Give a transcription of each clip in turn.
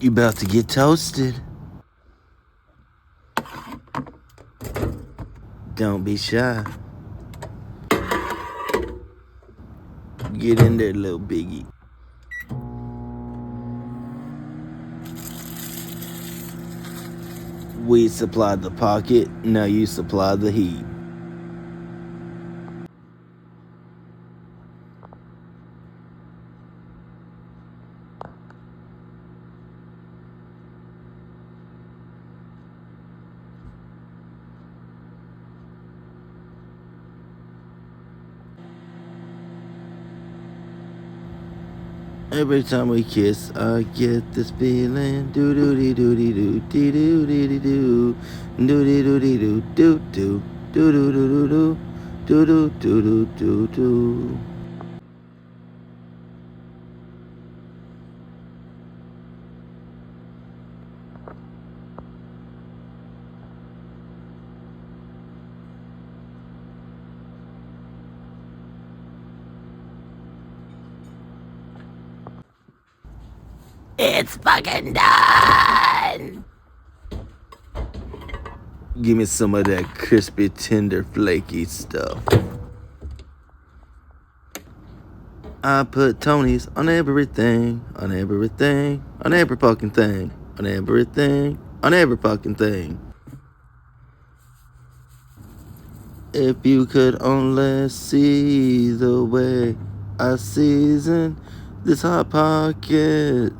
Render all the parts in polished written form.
You about to get toasted. Don't be shy. Get in there, little biggie. We supplied the pocket, now you supply the heat. Every time we kiss, I get this feeling. Do do dee do dee do dee do dee dee do do dee do dee do do do do do do do do do do do do do. It's fucking done! Give me some of that crispy, tender, flaky stuff. I put Tony's on everything, on everything, on every fucking thing, on everything, on every fucking thing. If you could only see the way I season this hot pocket.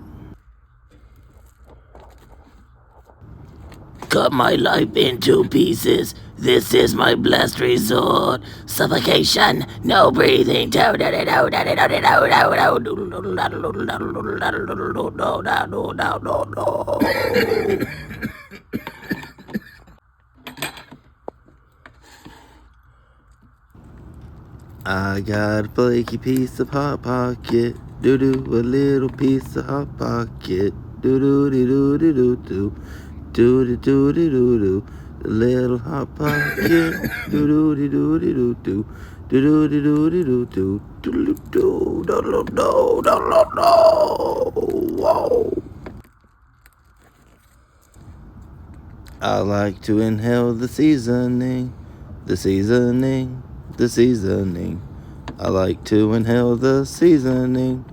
Cut my life into pieces. This is my last resort. Suffocation, no breathing. I got a flaky piece of hot pocket. Doo doo, a little piece of hot pocket. Doo doo doo doo doo doo doo. Doo doo doo doo doo doo. A little hot pocket. Doo doo doo doo doo doo. Doo doo doo doo doo doo. Doo doo doo doo doo doo doo. Whoa. I like to inhale the seasoning, the seasoning, the seasoning. I like to inhale the seasoning,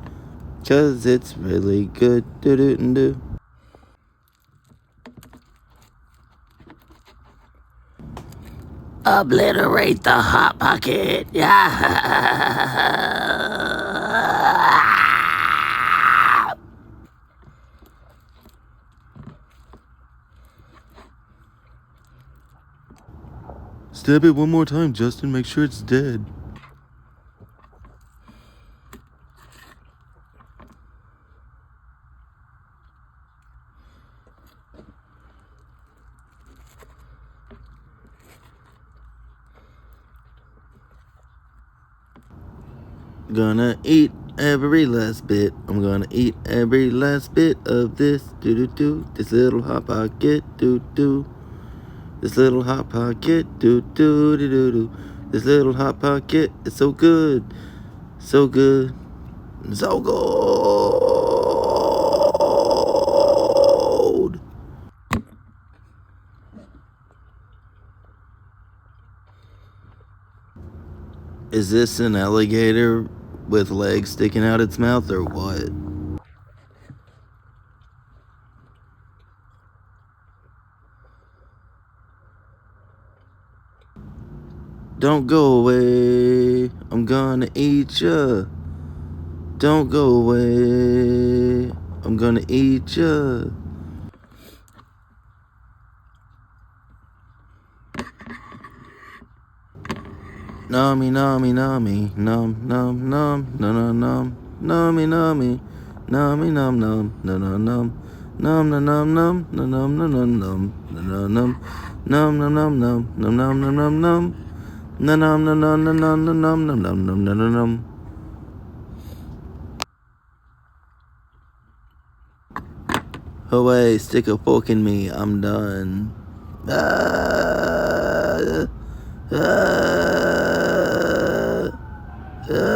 'cause it's really good. Do do do. Obliterate the hot pocket. Stab it one more time, Justin. Make sure it's dead. Gonna eat every last bit. I'm gonna eat every last bit of this. Do do do. This little hot pocket. Do do. This little hot pocket. Do do do do do. This little hot pocket is so good, so good, so good. Is this an alligator with legs sticking out its mouth or what? Don't go away, I'm gonna eat ya. Don't go away, I'm gonna eat ya. Nami, nami, nami, nom, nom, nom, no, no, nom, nami, nami, nami, nom, nom, no, no, nom, nom, no, nom, nom, no, nom, no, no, nom, no, no, nom, nom, no, nom, nom, no, nom, no, nom, nom, no, nom, no, no, no, no, no, nom, no, nom, nom, no, no, nom. Away, stick a fork in me, I'm done. Ah, ah, ah.